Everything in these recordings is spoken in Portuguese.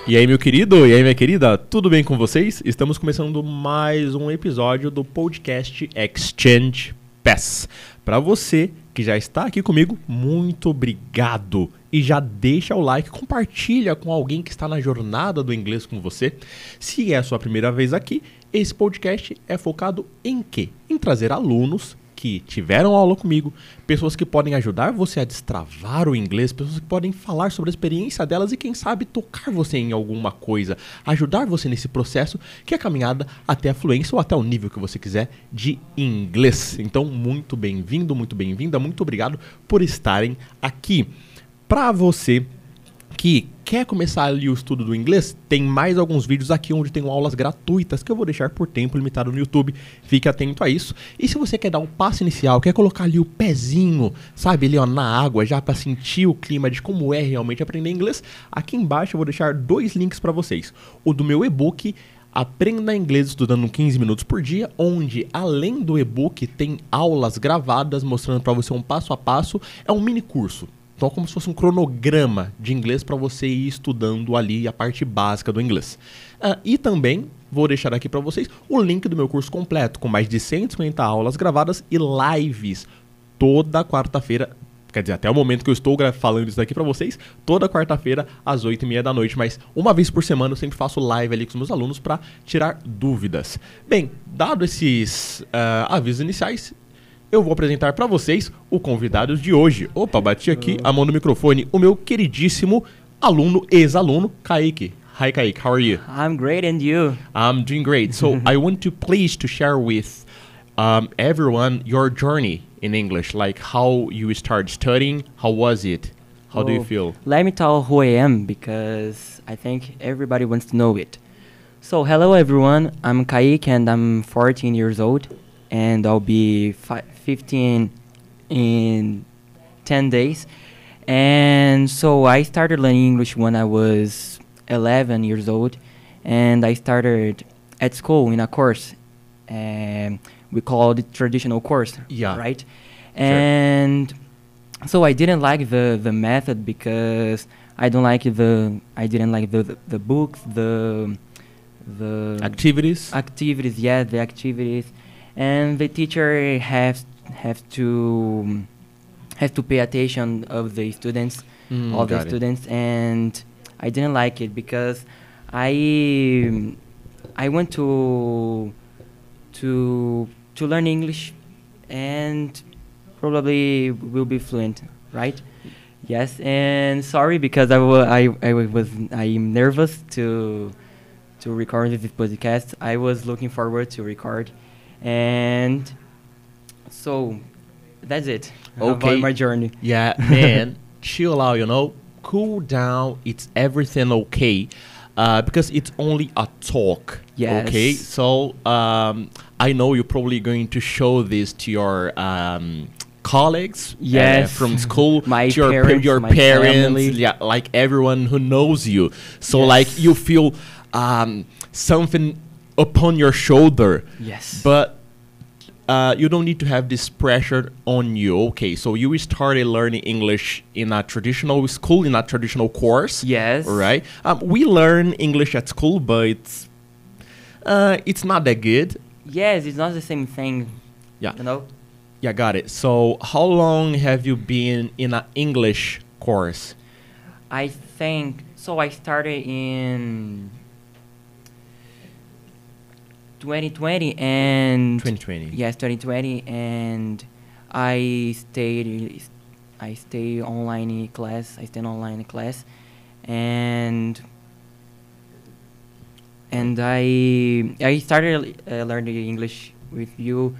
E aí, meu querido, e aí, minha querida, tudo bem com vocês? Estamos começando mais um episódio do podcast Exchange Pass. Para você que já está aqui comigo, muito obrigado. E já deixa o like, compartilha com alguém que está na jornada do inglês com você. Se é a sua primeira vez aqui, esse podcast é focado em quê? Em trazer alunos que tiveram aula comigo, pessoas que podem ajudar você a destravar o inglês, pessoas que podem falar sobre a experiência delas e quem sabe tocar você em alguma coisa, ajudar você nesse processo que é a caminhada até a fluência ou até o nível que você quiser de inglês. Então, muito bem-vindo, muito bem-vinda, muito obrigado por estarem aqui. Para você que quer começar ali o estudo do inglês, tem mais alguns vídeos aqui onde tenho aulas gratuitas que eu vou deixar por tempo limitado no YouTube. Fique atento a isso. E se você quer dar um passo inicial, quer colocar ali o pezinho, sabe, ali ó, na água, já para sentir o clima de como é realmente aprender inglês, aqui embaixo eu vou deixar 2 links para vocês. O do meu e-book Aprenda Inglês Estudando 15 Minutos por Dia, onde além do e-book tem aulas gravadas mostrando para você um passo a passo. É um mini curso. Então, como se fosse um cronograma de inglês para você ir estudando ali a parte básica do inglês. E também vou deixar aqui para vocês o link do meu curso completo, com mais de 150 aulas gravadas e lives toda quarta-feira. Quer dizer, até o momento que eu estou falando isso daqui para vocês, toda quarta-feira às 8h30 da noite. Mas uma vez por semana eu sempre faço live ali com os meus alunos para tirar dúvidas. Bem, dado esses avisos iniciais, eu vou apresentar para vocês o convidado de hoje. Opa, bati aqui a mão no microfone. O meu queridíssimo aluno, ex-aluno, Kaique. Hi, Kaique. How are you? I'm great, and you? I'm doing great. So I want to please to share with everyone your journey in English, like how you started studying. How was it? How do you feel? Let me tell who I am, because I think everybody wants to know it. So, hello everyone. I'm Kaique, and I'm 14 years old. And I'll be 15 in 10 days. And so I started learning English when I was 11 years old. And I started at school in a course. We call it traditional course, Yeah. right? Sure. And so I didn't like the method, because I didn't like the books, the Activities? the activities. And the teacher has to pay attention of the students, and I didn't like it, because I went to learn English and probably will be fluent, right? Yes, and sorry, because I'm nervous to record this podcast. I was looking forward to record. And so that's it. Okay. About my journey. Yeah, man, chill out, cool down. It's everything okay, because it's only a talk. Yes. Okay, so I know you're probably going to show this to your colleagues, Yes. from school, My to parents, your my parents, family. yeah, like everyone who knows you. So Yes. like you feel something upon your shoulder. Yes. But you don't need to have this pressure on you. Okay, so you started learning English in a traditional school, in a traditional course. Yes. Right? We learn English at school, but it's not that good. Yes, it's not the same thing. Yeah. You know? Yeah, got it. So how long have you been in an English course? I think so. I started in 2020 and 2020. Yes, 2020, and I stayed online class. I stayed online class, and I started learning English with you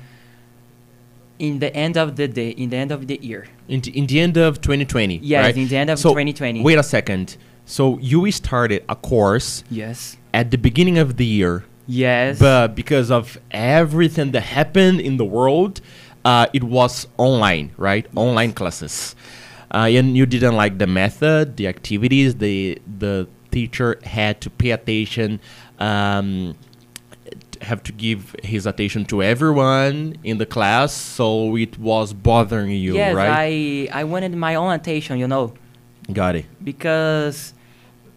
in the end of the day, in the end of the year. In the end of 2020, Yes, right? in the end of So, 2020. Wait a second. So you started a course Yes. at the beginning of the year. Yes. But because of everything that happened in the world, it was online, right? Yes. Online classes. And you didn't like the method, the activities, the teacher had to pay attention, have to give his attention to everyone in the class, so it was bothering you, yes, right? I wanted my own attention, you know. Got it. Because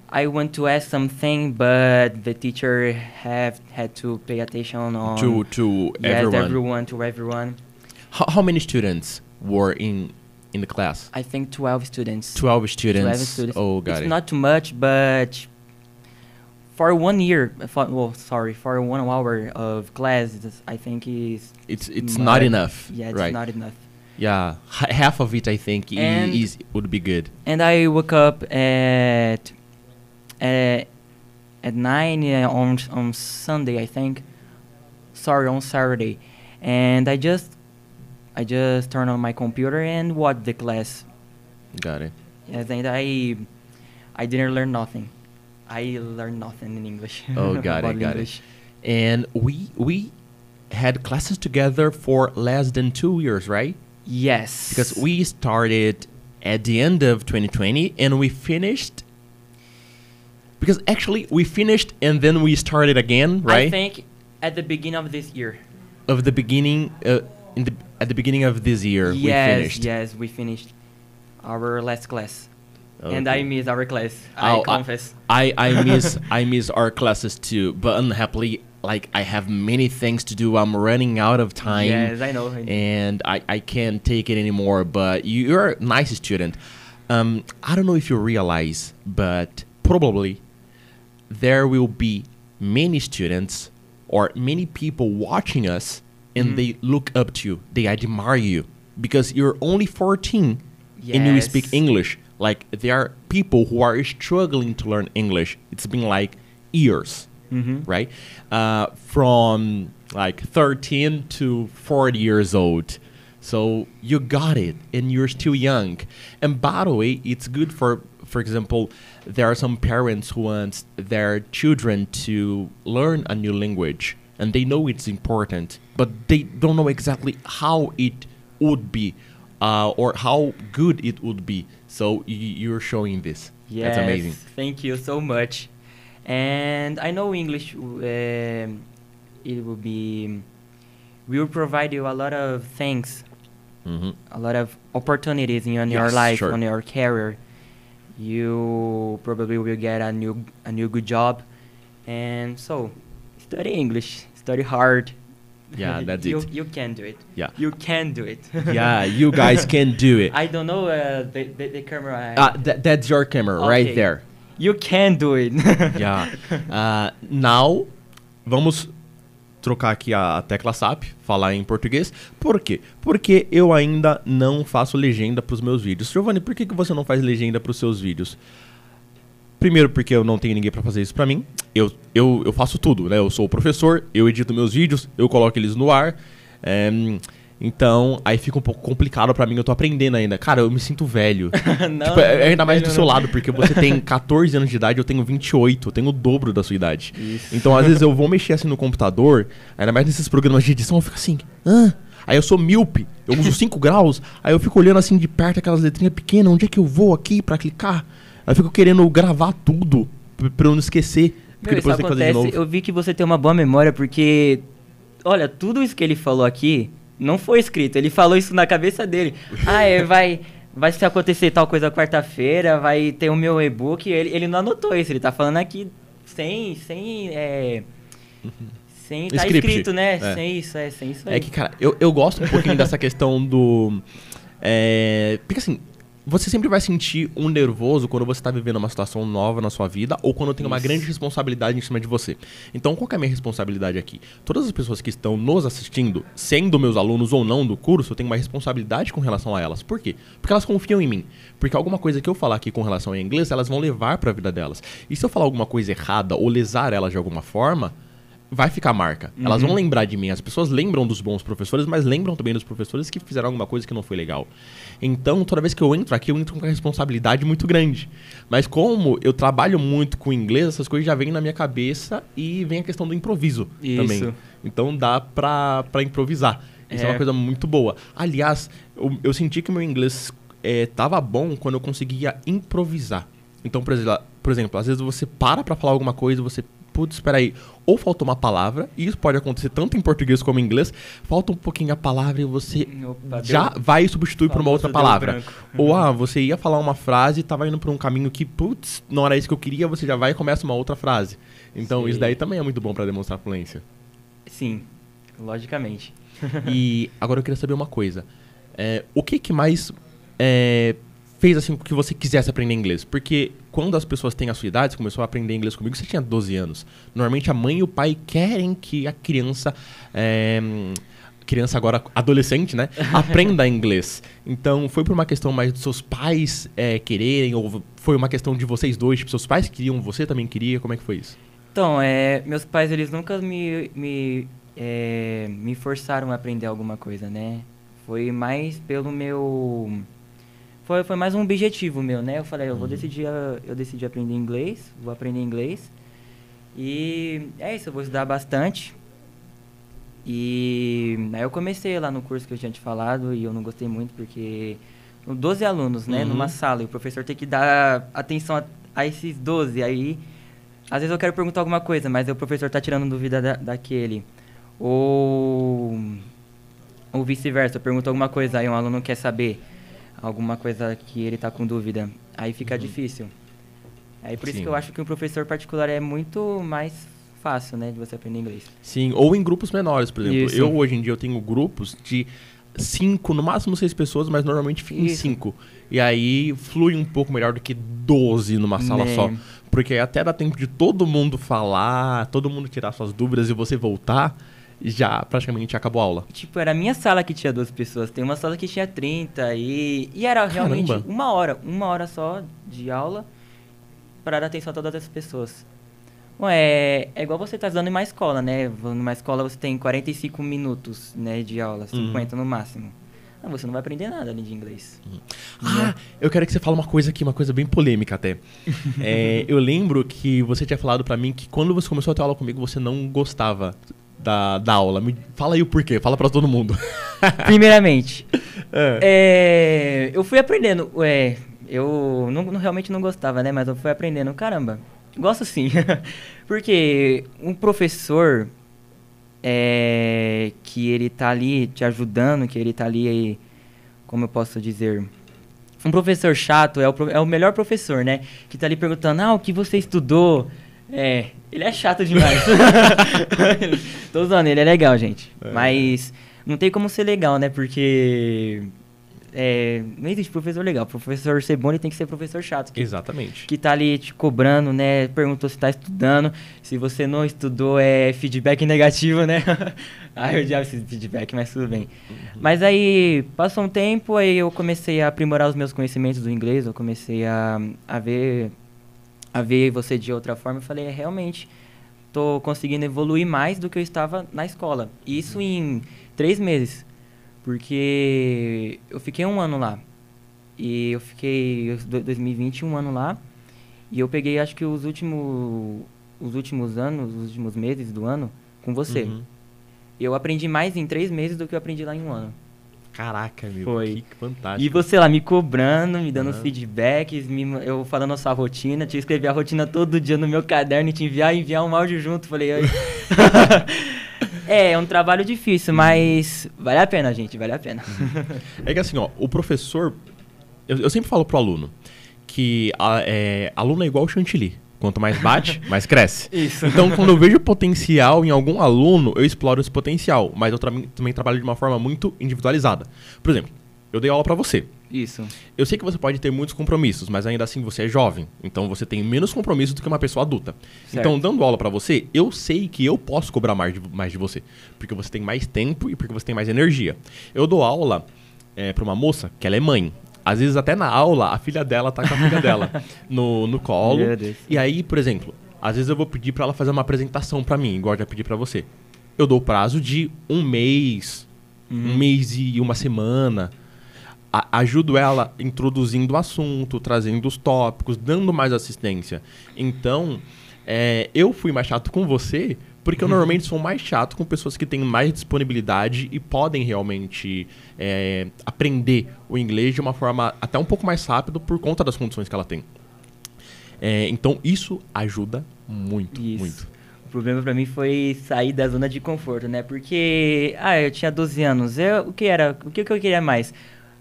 I want to ask something, but the teacher had to pay attention on To yes, everyone. to everyone. How many students were in the class? I think 12 students. 12 students. 12 students. Oh, got It's it. not too much, but for 1 year, for 1 hour of class, I think is It's not enough. Yeah, it's right. not enough. Yeah, half of it I think And- would be good. And I woke up at 9 on Sunday, I think. Sorry, on Saturday, and I just turned on my computer and watched the class. Got it. Yes, and I didn't learn nothing. I learned nothing in English. Oh, got about it, got English. it. And we had classes together for less than 2 years, right? Yes. Because we started at the end of 2020 and we finished. Because actually we finished and then we started again, right? I think at the beginning of this year. Of the beginning, at the beginning of this year, we finished. Yes, we finished our last class. And Okay. I missed our class. Oh, I confess. I miss our classes too, but unhappily, like I have many things to do. I'm running out of time. Yes, I know. And I can't take it anymore. But you're a nice student. I don't know if you realize, but probably there will be many students or many people watching us, and they look up to you. They admire you because you're only 14 and you speak Yes. English. Like there are people who are struggling to learn English. It's been like years, right? From like 13 to 40 years old. So you got it, and you're still young. And by the way, it's good for example, there are some parents who want their children to learn a new language, and they know it's important, but they don't know exactly how it would be, or how good it would be. So you're showing this. Yes, That's amazing. thank you so much. And I know English, it will provide you a lot of things, a lot of opportunities in your Yes, life, sure. on your career. You probably will get a new good job, and so study English, study hard. Yeah, that's you, it. You can do it. Yeah. You can do it. Yeah, you guys can do it. I don't know the camera. That's your camera right Okay. there. You can do it. Yeah. Now, vamos trocar aqui a tecla SAP, falar em português. Por quê? Porque eu ainda não faço legenda para os meus vídeos. Giovanni, por que você não faz legenda para os seus vídeos? Primeiro, porque eu não tenho ninguém para fazer isso para mim. Eu faço tudo, né? Eu sou o professor, eu edito meus vídeos, eu coloco eles no ar. Então, aí fica um pouco complicado pra mim, eu tô aprendendo ainda. Cara, eu me sinto velho. Não, Tipo, ainda mais do velho seu não. lado, porque você tem 14 anos de idade, eu tenho 28, eu tenho o dobro da sua idade. Isso. Então, às vezes eu vou mexer assim no computador, ainda mais nesses programas de edição, eu fico assim, Aí eu sou míope, eu uso 5 graus, aí eu fico olhando assim de perto aquelas letrinhas pequenas, onde é que eu vou aqui pra clicar? Aí eu fico querendo gravar tudo, pra eu não esquecer, porque Meu, isso depois tem que fazer de acontece, novo. eu vi que você tem uma boa memória, porque, olha, tudo isso que ele falou aqui não foi escrito, ele falou isso na cabeça dele. Vai se acontecer tal coisa quarta-feira, vai ter o meu e-book, ele não anotou isso, ele tá falando aqui sem tá Script. escrito, né? É. Sem isso aí. É que, cara, eu gosto um pouquinho dessa questão do... porque assim, você sempre vai sentir um nervoso quando você tá vivendo uma situação nova na sua vida ou quando tem uma Isso. grande responsabilidade em cima de você. Então, qual que é a minha responsabilidade aqui? Todas as pessoas que estão nos assistindo, sendo meus alunos ou não do curso, eu tenho uma responsabilidade com relação a elas. Por quê? Porque elas confiam em mim. Porque alguma coisa que eu falar aqui com relação ao inglês, elas vão levar pra vida delas. E se eu falar alguma coisa errada ou lesar elas de alguma forma, vai ficar marca. Elas vão lembrar de mim. As pessoas lembram dos bons professores, mas lembram também dos professores que fizeram alguma coisa que não foi legal. Então, toda vez que eu entro aqui, eu entro com uma responsabilidade muito grande. Mas como eu trabalho muito com inglês, essas coisas já vêm na minha cabeça e vem a questão do improviso também. Isso. Então dá pra improvisar. Isso é uma coisa muito boa. Aliás, eu senti que o meu inglês tava bom quando eu conseguia improvisar. Então, por exemplo, às vezes você para pra falar alguma coisa, você putz, espera aí, ou faltou uma palavra, e isso pode acontecer tanto em português como em inglês, falta um pouquinho a palavra e você Opa, já vai substituir por uma outra palavra. branco. Ou, você ia falar uma frase e tava indo por um caminho que, putz, não era isso que eu queria, você já vai e começa uma outra frase. Então, Sim. isso daí também é muito bom pra demonstrar fluência. Sim, logicamente. E agora eu queria saber uma coisa. O que mais fez assim com que você quisesse aprender inglês? Porque quando as pessoas têm a sua idade, você começou a aprender inglês comigo, você tinha 12 anos. Normalmente a mãe e o pai querem que a criança agora adolescente, né, aprenda inglês. Então, foi por uma questão mais dos seus pais quererem, ou foi uma questão de vocês dois, tipo, seus pais queriam, você também queria, como é que foi isso? Então, meus pais, eles nunca me forçaram a aprender alguma coisa, né? Foi mais pelo meu... Foi mais um objetivo meu, né? Eu falei, eu decidi aprender inglês, vou aprender inglês. E é isso, eu vou estudar bastante. E aí eu comecei lá no curso que eu tinha te falado e eu não gostei muito porque... 12 alunos, né? Numa sala, e o professor tem que dar atenção a esses 12, aí... Às vezes eu quero perguntar alguma coisa, mas o professor tá tirando dúvida daquele. Ou vice-versa, eu pergunto alguma coisa, aí um aluno quer saber alguma coisa que ele tá com dúvida. Aí fica difícil. Aí por isso Sim. que eu acho que um professor particular é muito mais fácil, né, de você aprender inglês. Sim, ou em grupos menores, por exemplo. Isso. Eu, hoje em dia, eu tenho grupos de 5, no máximo 6 pessoas, mas normalmente fica em Isso. 5. E aí flui um pouco melhor do que 12 numa sala Né. só. Porque aí até dá tempo de todo mundo falar, todo mundo tirar suas dúvidas e você voltar, e já praticamente acabou a aula. Tipo, era a minha sala que tinha 12 pessoas, tem uma sala que tinha 30 e era realmente Caramba. uma hora só de aula para dar atenção a todas as pessoas. Bom, é igual você tá estudando em uma escola, né? Numa escola você tem 45 minutos, né, de aula, 50 no máximo. Não, você não vai aprender nada além de inglês. Eu quero que você fale uma coisa aqui, uma coisa bem polêmica até. Eu lembro que você tinha falado pra mim que quando você começou a ter aula comigo, você não gostava da aula. Fala aí o porquê, fala pra todo mundo. Primeiramente, eu fui aprendendo, eu realmente não gostava, né? Mas eu fui aprendendo, caramba, gosto sim. Porque um professor que ele tá ali te ajudando, que ele tá ali, como eu posso dizer... Um professor chato é o melhor professor, né? Que tá ali perguntando, o que você estudou? Ele é chato demais. Tô usando, ele é legal, gente. Mas não tem como ser legal, né? Porque não existe professor legal. Professor ser bom, ele tem que ser professor chato. Exatamente. Que tá ali te cobrando, né? Perguntou se tá estudando. Se você não estudou, é feedback negativo, né? Eu odiava esse feedback, mas tudo bem. Mas aí, passou um tempo, aí eu comecei a aprimorar os meus conhecimentos do inglês. Eu comecei a ver você de outra forma. Eu falei, realmente, tô conseguindo evoluir mais do que eu estava na escola. Isso em 3 meses. Porque eu fiquei 1 ano lá. E eu fiquei 2020 1 ano lá. E eu peguei, acho que os últimos meses do ano com você. Eu aprendi mais em 3 meses do que eu aprendi lá em 1 ano. Caraca, meu, Foi. que fantástico. E você lá me cobrando, me dando os feedbacks, eu falando a sua rotina, tinha que escrever a rotina todo dia no meu caderno e te enviar um áudio junto. Falei, é um trabalho difícil, mas vale a pena, gente, vale a pena. É que assim, ó, o professor... Eu sempre falo pro aluno que aluno é igual o chantilly. Quanto mais bate, mais cresce. Isso. Então, quando eu vejo potencial em algum aluno, eu exploro esse potencial. Mas eu também trabalho de uma forma muito individualizada. Por exemplo, eu dei aula pra você. Isso. Eu sei que você pode ter muitos compromissos, mas ainda assim você é jovem. Então você tem menos compromissos do que uma pessoa adulta. Certo. Então, dando aula pra você, eu sei que eu posso cobrar mais de você. Porque você tem mais tempo e porque você tem mais energia. Eu dou aula pra uma moça que ela é mãe. Às vezes até na aula, a filha dela tá com a filha dela no colo. Meu Deus. E aí, por exemplo, às vezes eu vou pedir pra ela fazer uma apresentação pra mim, igual eu já pedi pra você. Eu dou o prazo de 1 mês, 1 mês e 1 semana. Ajudo ela introduzindo o assunto, trazendo os tópicos, dando mais assistência. Então, eu fui mais chato com você, porque eu normalmente sou mais chato com pessoas que têm mais disponibilidade e podem realmente aprender o inglês de uma forma até um pouco mais rápido por conta das condições que ela tem. Então, isso ajuda muito, Isso. muito. O problema pra mim foi sair da zona de conforto, né? Porque, eu tinha 12 anos. O que eu queria mais?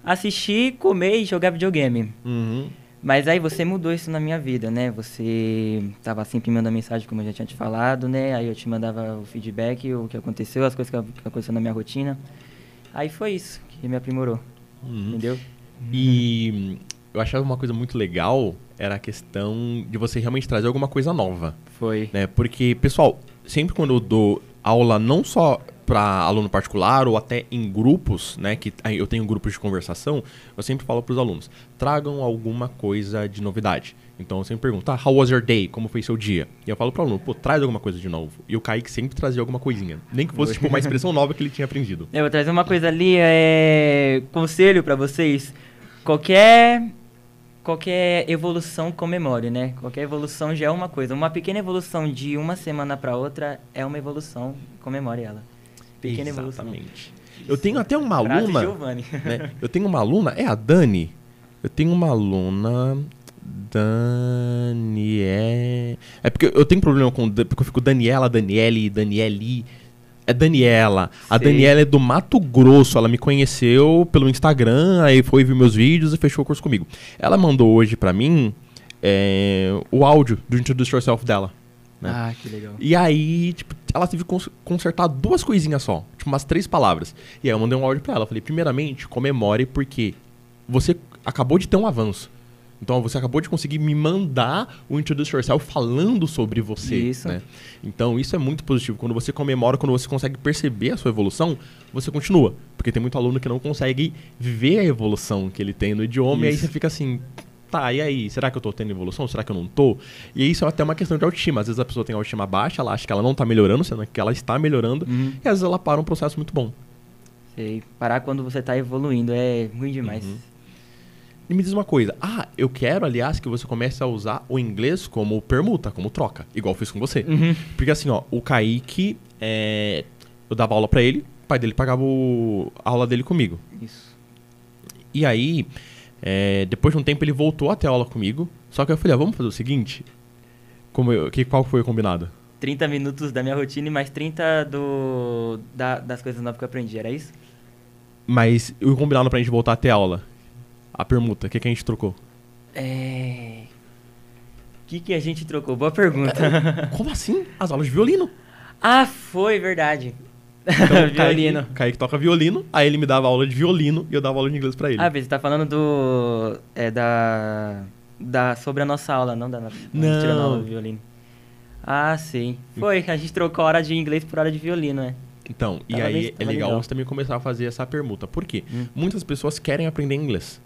Assistir, comer e jogar videogame. Uhum. Mas aí você mudou isso na minha vida, né? Você tava sempre me mandando mensagem, como eu já tinha te falado, né? Aí eu te mandava o feedback, o que aconteceu, as coisas que aconteceram na minha rotina. Aí foi isso que me aprimorou, entendeu? E eu achava uma coisa muito legal, era a questão de você realmente trazer alguma coisa nova. Foi. Né? Porque, pessoal, sempre quando eu dou aula, não só para aluno particular ou até em grupos, né, que eu tenho grupos de conversação, eu sempre falo para os alunos, tragam alguma coisa de novidade. Então eu sempre pergunto, how was your day? Como foi seu dia? E eu falo para o aluno, traz alguma coisa de novo. E o Kaique sempre trazia alguma coisinha, nem que fosse tipo uma expressão nova que ele tinha aprendido. Eu vou trazer uma coisa ali, conselho para vocês. Qualquer evolução comemore, né? Qualquer evolução já é uma coisa. Uma pequena evolução de uma semana para outra é uma evolução, comemore ela. Pequena Exatamente. evolução. Eu tenho até uma Frase aluna, Giovanni. né? Eu tenho uma aluna, é a Dani. Eu tenho uma aluna, Dani é porque eu tenho problema porque eu fico Daniela, Daniele, Daniele. É Daniela. A Sei. Daniela é do Mato Grosso. Ela me conheceu pelo Instagram, aí foi ver meus vídeos e fechou o curso comigo. Ela mandou hoje pra mim o áudio do Introduce Yourself dela. Né? Ah, que legal. E aí, tipo, ela teve que consertar 2 coisinhas só. Tipo, umas 3 palavras. E aí eu mandei um áudio pra ela. Eu falei, primeiramente, comemore porque você acabou de ter um avanço. Então, você acabou de conseguir me mandar o Introduce Yourself falando sobre você. Isso. Né? Então, isso é muito positivo. Quando você comemora, quando você consegue perceber a sua evolução, você continua. Porque tem muito aluno que não consegue ver a evolução que ele tem no idioma. E aí você fica assim, tá, e aí? Será que eu tô tendo evolução? Será que eu não tô? E isso é até uma questão de autoestima. Às vezes a pessoa tem autoestima baixa, ela acha que ela não tá melhorando, sendo que ela está melhorando. E às vezes ela para um processo muito bom. Sei. Parar quando você tá evoluindo é ruim demais. E me diz uma coisa, eu quero, aliás, que você comece a usar o inglês como permuta, como troca, igual eu fiz com você. Porque assim, o Kaique, eu dava aula pra ele, o pai dele pagava a aula dele comigo. Isso. E aí, depois de um tempo ele voltou a ter aula comigo, só que eu falei, vamos fazer o seguinte, qual foi o combinado? 30 minutos da minha rotina e mais 30 das coisas novas que eu aprendi, era isso? Mas o combinado pra gente voltar a ter aula? A permuta, o que a gente trocou? O que a gente trocou? Boa pergunta. Como assim? As aulas de violino. Foi verdade. Então, Violino. Kaique toca violino, aí ele me dava aula de violino e eu dava aula de inglês pra ele. Você tá falando sobre a nossa aula, não da Não. tirando a aula do violino. Sim. Foi, a gente trocou hora de inglês por hora de violino, né? Então, e Tava aí tava é legal legal. você também começar a fazer essa permuta. Por quê? Muitas pessoas querem aprender inglês.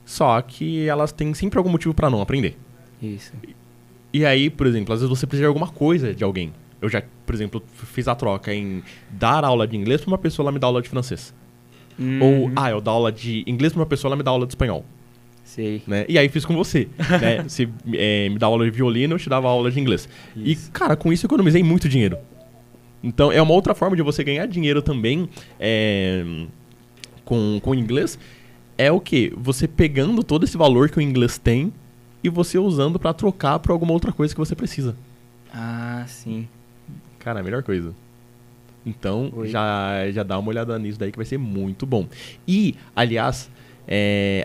Só que elas têm sempre algum motivo pra não aprender. Isso. E aí, por exemplo, às vezes você precisa de alguma coisa de alguém. Eu já, por exemplo, fiz a troca em dar aula de inglês pra uma pessoa, ela me dá aula de francês. Ou, eu dou aula de inglês pra uma pessoa, ela me dá aula de espanhol. Sei. Né? E aí fiz com você. Né? Você me dá aula de violino, eu te dava aula de inglês. Isso. E, cara, com isso eu economizei muito dinheiro. Então, é uma outra forma de você ganhar dinheiro também com o inglês. É o quê? Você pegando todo esse valor que o inglês tem e você usando pra trocar por alguma outra coisa que você precisa. Sim. Cara, a melhor coisa. Então, já dá uma olhada nisso daí que vai ser muito bom. E, aliás,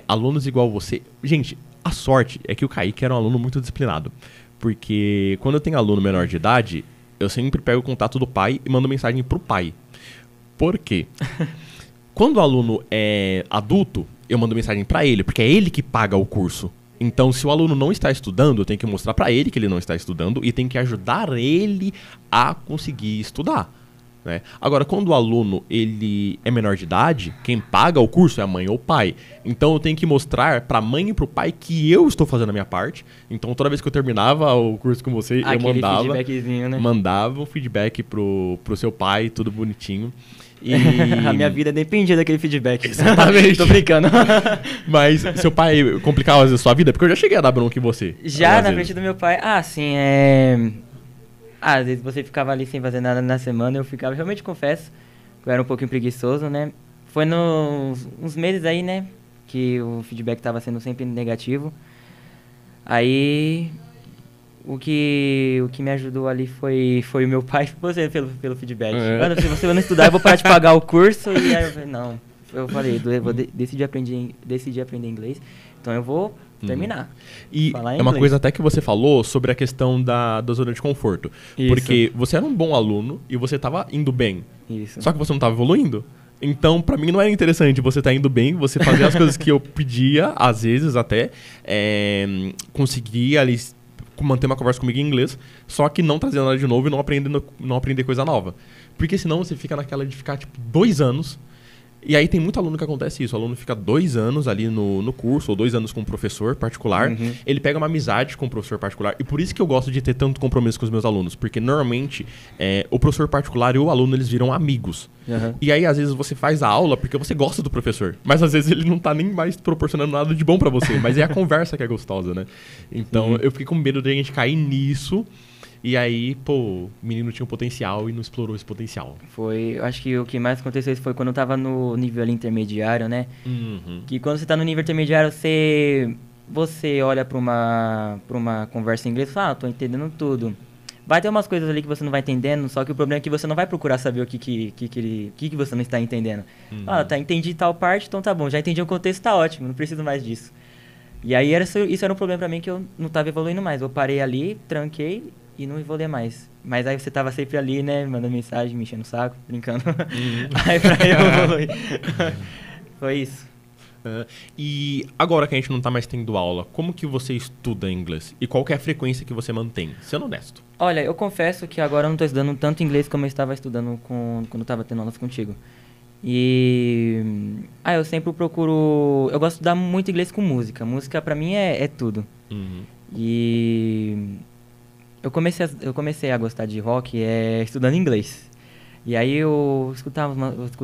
alunos igual você... Gente, a sorte é que o Kaique era um aluno muito disciplinado. Porque quando eu tenho aluno menor de idade, eu sempre pego o contato do pai e mando mensagem pro pai. Por quê? Quando o aluno é adulto, eu mando mensagem pra ele, porque é ele que paga o curso. Então, se o aluno não está estudando, eu tenho que mostrar pra ele que ele não está estudando e tenho que ajudar ele a conseguir estudar. Né? Agora, quando o aluno ele é menor de idade, quem paga o curso é a mãe ou o pai. Então, eu tenho que mostrar pra mãe e pro pai que eu estou fazendo a minha parte. Então, toda vez que eu terminava o curso com você, eu mandava um feedback pro seu pai, tudo bonitinho. E... A minha vida dependia daquele feedback. Exatamente. Tô brincando. Mas seu pai complicava às vezes a sua vida? Porque eu já cheguei a dar bronca em você. Já na frente do meu pai. Sim, às vezes você ficava ali sem fazer nada na semana, eu ficava, realmente confesso, que eu era um pouquinho preguiçoso, né? Foi uns meses aí, né, que o feedback tava sendo sempre negativo. Aí O que me ajudou ali foi o meu pai e você pelo feedback. Mano, se você não estudar, eu vou parar de pagar o curso. E aí eu falei, não. Eu falei, decidi aprender inglês, então eu vou terminar. E é uma coisa até que você falou sobre a questão da zona de conforto. Isso. Porque você era um bom aluno e você estava indo bem. Isso. Só que você não estava evoluindo. Então, pra mim, não era interessante você estar indo bem, você fazer as coisas que eu pedia, às vezes até, conseguir ali manter uma conversa comigo em inglês, só que não trazer nada de novo e não aprender coisa nova. Porque senão você fica naquela de ficar, 2 anos. E aí tem muito aluno que acontece isso. O aluno fica 2 anos ali no curso, ou 2 anos com um professor particular. Uhum. Ele pega uma amizade com o professor particular. E por isso que eu gosto de ter tanto compromisso com os meus alunos. Porque normalmente o professor particular e o aluno, eles viram amigos. Uhum. E aí às vezes você faz a aula porque você gosta do professor. Mas às vezes ele não tá nem mais proporcionando nada de bom pra você. Mas é a conversa que é gostosa, né? Então eu fiquei com medo de a gente cair nisso. E aí, o menino tinha um potencial e não explorou esse potencial. Eu acho que o que mais aconteceu foi quando eu tava no nível ali intermediário, né? Uhum. Que quando você tá no nível intermediário, você olha pra uma conversa em inglês e fala, tô entendendo tudo. Vai ter umas coisas ali que você não vai entendendo, só que o problema é que você não vai procurar saber o que você não está entendendo. Uhum. Entendi tal parte, então tá bom, já entendi o contexto, tá ótimo, não preciso mais disso. E aí isso era um problema pra mim que eu não tava evoluindo mais. Eu parei ali, tranquei e não evoluía mais. Mas aí você tava sempre ali, né, mandando mensagem, me enchendo o saco, brincando. Aí pra eu evoluir. Foi isso. E agora que a gente não tá mais tendo aula, como que você estuda inglês? E qual que é a frequência que você mantém? Sendo honesto. Olha, eu confesso que agora eu não tô estudando tanto inglês como eu estava estudando quando eu tava tendo aulas contigo. E eu sempre procuro... Eu gosto de estudar muito inglês com música. Música pra mim é tudo. Uhum. E eu comecei a gostar de rock estudando inglês. E aí eu escuto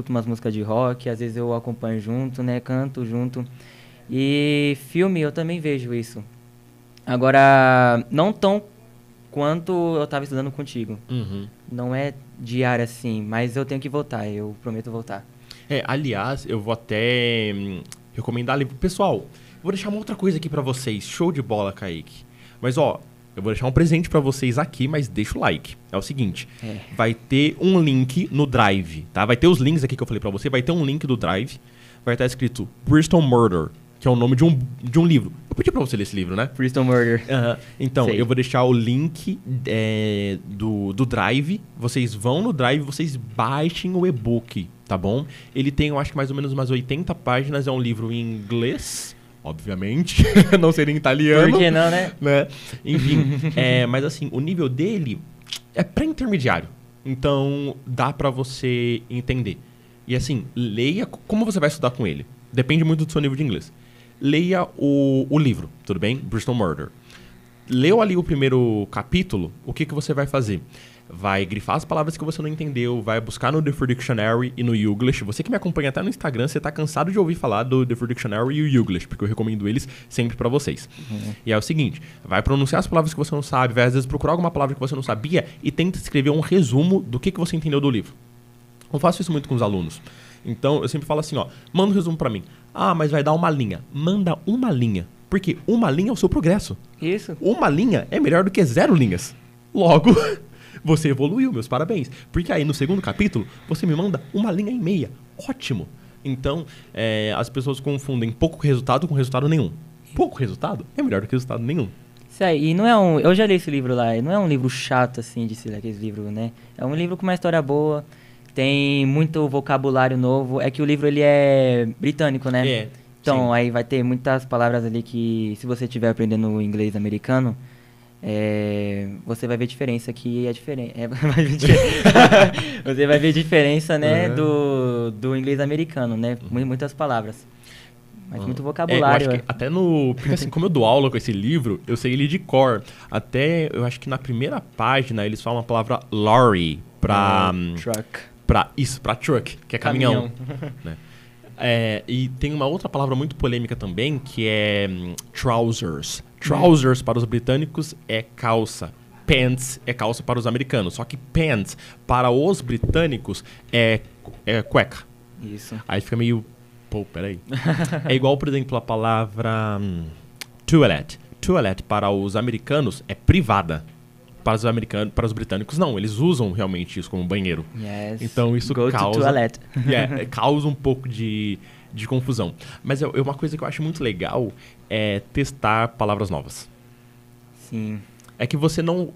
umas músicas de rock, às vezes eu acompanho junto, né, canto junto. E filme eu também vejo isso. Agora, não tão quanto eu estava estudando contigo. Uhum. Não é diário assim, mas eu tenho que voltar, eu prometo voltar. Aliás, eu vou até recomendar livro. Pessoal, eu vou deixar uma outra coisa aqui pra vocês. Show de bola, Kaique. Mas eu vou deixar um presente pra vocês aqui, mas deixa o like. É o seguinte, vai ter um link no Drive, tá? Vai ter os links aqui que eu falei pra você, vai ter um link do Drive, vai estar escrito Bristol Murder, que é o nome de um livro. Eu pedi pra você ler esse livro, né? Bristol Murder. Então, eu vou deixar o link do Drive, vocês vão no Drive, vocês baixem o e-book, tá bom? Ele tem, eu acho que mais ou menos umas 80 páginas, é um livro em inglês... Obviamente, não seria em italiano. Por que não, né? Enfim, mas assim, o nível dele é pré-intermediário. Então, dá pra você entender. E assim, leia como você vai estudar com ele. Depende muito do seu nível de inglês. Leia o livro, tudo bem? Bristol Murder. Leu ali o primeiro capítulo, o que você vai fazer? Vai grifar as palavras que você não entendeu, vai buscar no The Full Dictionary e no Youglish. Você que me acompanha até no Instagram, você tá cansado de ouvir falar do The Full Dictionary e o Youglish, porque eu recomendo eles sempre pra vocês. Uhum. E é o seguinte, vai pronunciar as palavras que você não sabe, vai às vezes procurar alguma palavra que você não sabia e tenta escrever um resumo do que você entendeu do livro. Eu faço isso muito com os alunos. Então, eu sempre falo assim, manda um resumo pra mim. Mas vai dar uma linha. Manda uma linha. Porque uma linha é o seu progresso. Isso. Uma linha é melhor do que 0 linhas. Logo... Você evoluiu, meus parabéns. Porque aí no segundo capítulo, você me manda 1,5 linha. Ótimo. Então, as pessoas confundem pouco resultado com resultado nenhum. Pouco resultado é melhor do que resultado nenhum. Isso aí, e não é eu já li esse livro lá, e não é um livro chato, assim, de se ler aquele livro, né? É um livro com uma história boa, tem muito vocabulário novo. É que o livro, ele é britânico, né? Então, sim. Aí vai ter muitas palavras ali que, se você estiver aprendendo inglês americano... você vai ver diferença que é diferente. Você vai ver diferença, né, do inglês americano, né? Muitas palavras. Mas muito vocabulário. Eu acho que até porque assim, como eu dou aula com esse livro, eu sei ele de cor. Até, eu acho que na primeira página eles falam a palavra lorry pra... truck. Pra truck, que é caminhão. Né? E tem uma outra palavra muito polêmica também, que é trousers. Trousers para os britânicos é calça. Pants é calça para os americanos. Só que pants para os britânicos é cueca. Isso. Aí fica meio... peraí. É igual, por exemplo, a palavra toilet. toilet para os americanos é privada. Para os americanos, para os britânicos, não. Eles usam realmente isso como banheiro. Yes. Então isso Go causa... to toilet. causa um pouco de confusão. Mas uma coisa que eu acho muito legal é testar palavras novas. Sim. É que você não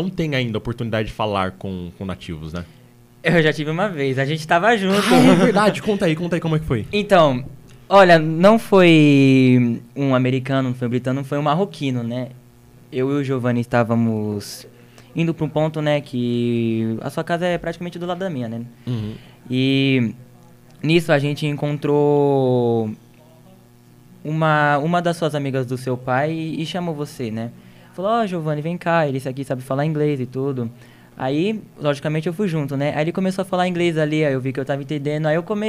tem ainda a oportunidade de falar com nativos, né? Eu já tive uma vez, a gente tava junto. É verdade, conta aí como é que foi. Então, olha, não foi um americano, não foi um britânico, foi um marroquino, né? Eu e o Giovanni estávamos indo para um ponto, né, que a sua casa é praticamente do lado da minha, né? Uhum. E nisso a gente encontrou uma das suas amigas do seu pai e chamou você, né? Falou, Giovanni, vem cá, esse aqui sabe falar inglês e tudo. Aí, logicamente, eu fui junto, né? Aí ele começou a falar inglês ali, aí eu vi que eu tava entendendo.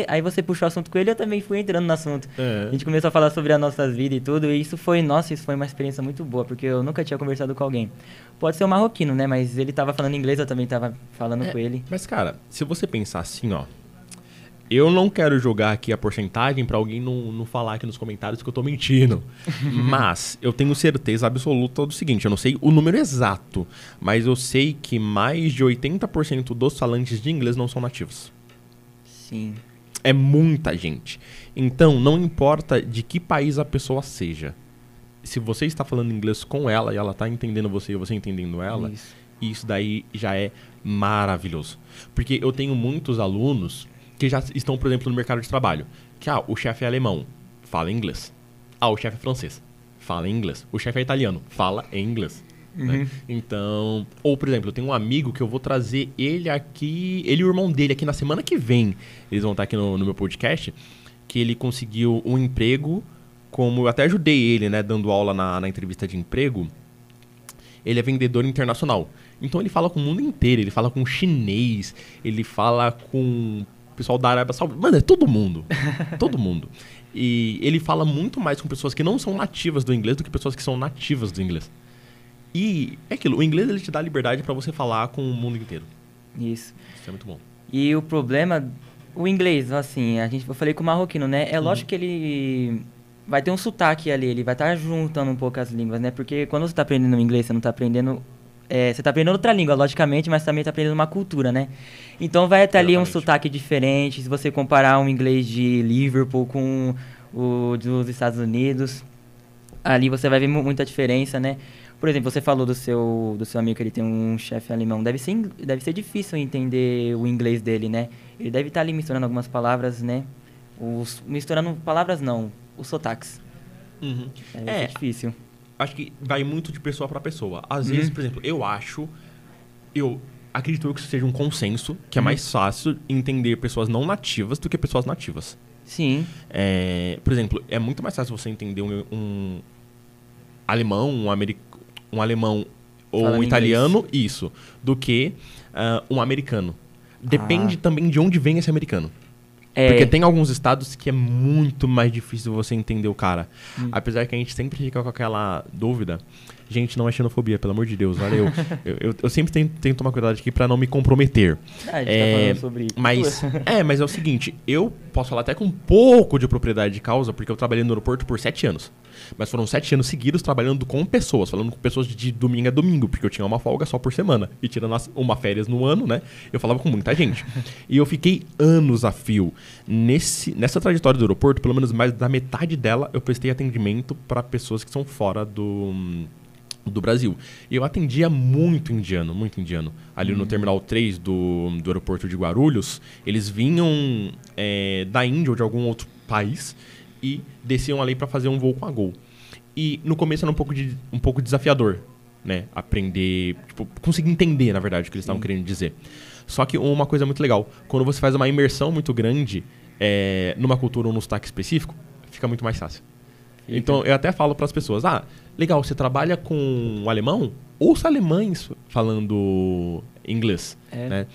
Aí você puxou o assunto com ele, eu também fui entrando no assunto. A gente começou a falar sobre as nossas vidas e tudo, e isso foi uma experiência muito boa, porque eu nunca tinha conversado com alguém. Pode ser um marroquino, né? Mas ele tava falando inglês, eu também tava falando com ele. Mas, cara, se você pensar assim, ó... Eu não quero jogar aqui a porcentagem pra alguém não falar aqui nos comentários que eu tô mentindo. Mas eu tenho certeza absoluta do seguinte, eu não sei o número exato, mas eu sei que mais de 80% dos falantes de inglês não são nativos. Sim. É muita gente. Então, não importa de que país a pessoa seja. Se você está falando inglês com ela e ela está entendendo você e você entendendo ela, isso daí já é maravilhoso. Porque eu tenho muitos alunos que já estão, por exemplo, no mercado de trabalho. Que, o chefe é alemão, fala inglês. O chefe é francês, fala inglês. O chefe é italiano, fala em inglês. Né? Então, ou, por exemplo, eu tenho um amigo que eu vou trazer ele aqui, ele e o irmão dele aqui na semana que vem. Eles vão estar aqui no meu podcast, que ele conseguiu um emprego, como eu até ajudei ele, né, dando aula na entrevista de emprego. Ele é vendedor internacional. Então ele fala com o mundo inteiro, ele fala com chinês, ele fala com o pessoal da Arábia Saudita, mano, é todo mundo. Todo mundo. E ele fala muito mais com pessoas que não são nativas do inglês do que pessoas que são nativas do inglês. E é aquilo, o inglês ele te dá liberdade pra você falar com o mundo inteiro. Isso. Isso é muito bom. E o problema, o inglês, assim, eu falei com o marroquino, né? É lógico que ele vai ter um sotaque ali, ele vai estar juntando um pouco as línguas, né? Porque quando você tá aprendendo inglês, você não tá aprendendo... você tá aprendendo outra língua, logicamente, mas também tá aprendendo uma cultura, né? Então vai ter ali um sotaque diferente, se você comparar um inglês de Liverpool com o dos Estados Unidos, ali você vai ver muita diferença, né? Por exemplo, você falou do seu amigo que ele tem um chefe alemão, deve ser difícil entender o inglês dele, né? Ele deve estar ali misturando algumas palavras, né? Misturando palavras não, os sotaques. Deve ser difícil. Acho que vai muito de pessoa para pessoa. Às vezes, por exemplo, eu acredito que isso seja um consenso, que é mais fácil entender pessoas não nativas do que pessoas nativas. Sim. Por exemplo, é muito mais fácil você entender um alemão, um alemão ou um italiano, isso, do que um americano. Depende também de onde vem esse americano. Porque tem alguns estados que é muito mais difícil você entender o cara. Apesar que a gente sempre fica com aquela dúvida. Gente, não é xenofobia, pelo amor de Deus. Olha, eu sempre tenho que tomar cuidado aqui pra não me comprometer. A gente tá falando sobre isso. Mas é o seguinte, eu posso falar até com um pouco de propriedade de causa, porque eu trabalhei no aeroporto por 7 anos. Mas foram 7 anos seguidos trabalhando com pessoas, falando com pessoas de domingo a domingo, porque eu tinha uma folga só por semana. E tirando uma férias no ano, né? Eu falava com muita gente. E eu fiquei anos a fio. Nessa trajetória do aeroporto, pelo menos mais da metade dela, eu prestei atendimento para pessoas que são fora do Brasil. E eu atendia muito indiano. Ali no Terminal 3 do aeroporto de Guarulhos, eles vinham da Índia ou de algum outro país e desciam ali para fazer um voo com a Gol. E no começo era um pouco desafiador, né? Aprender, conseguir entender, na verdade, o que eles estavam querendo dizer. Só que uma coisa muito legal, quando você faz uma imersão muito grande numa cultura ou num sotaque específico, fica muito mais fácil. Então, eu até falo para as pessoas, legal, você trabalha com um alemão? Ouça alemães falando inglês. Né?